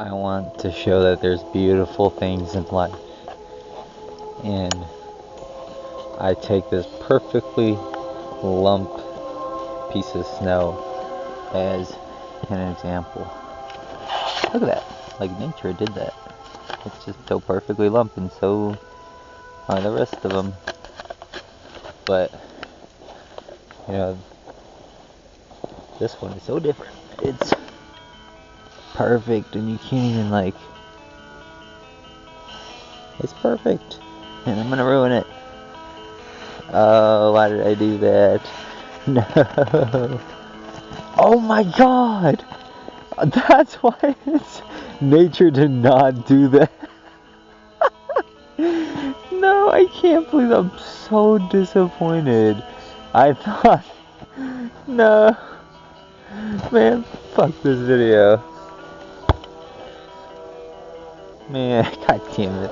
I want to show that there's beautiful things in life. And I take this perfectly lumped piece of snow as an example. Look at that. Like nature did that. It's just so perfectly lumped, and so are the rest of them. But, you know, this one is so different. It's perfect, and you can't even, like, it's perfect. And I'm gonna ruin it. Oh, why did I do that? No. Oh my god! That's why nature did not do that. No, I can't believe I'm so disappointed. I thought, no, man, fuck this video. Man, god damn it.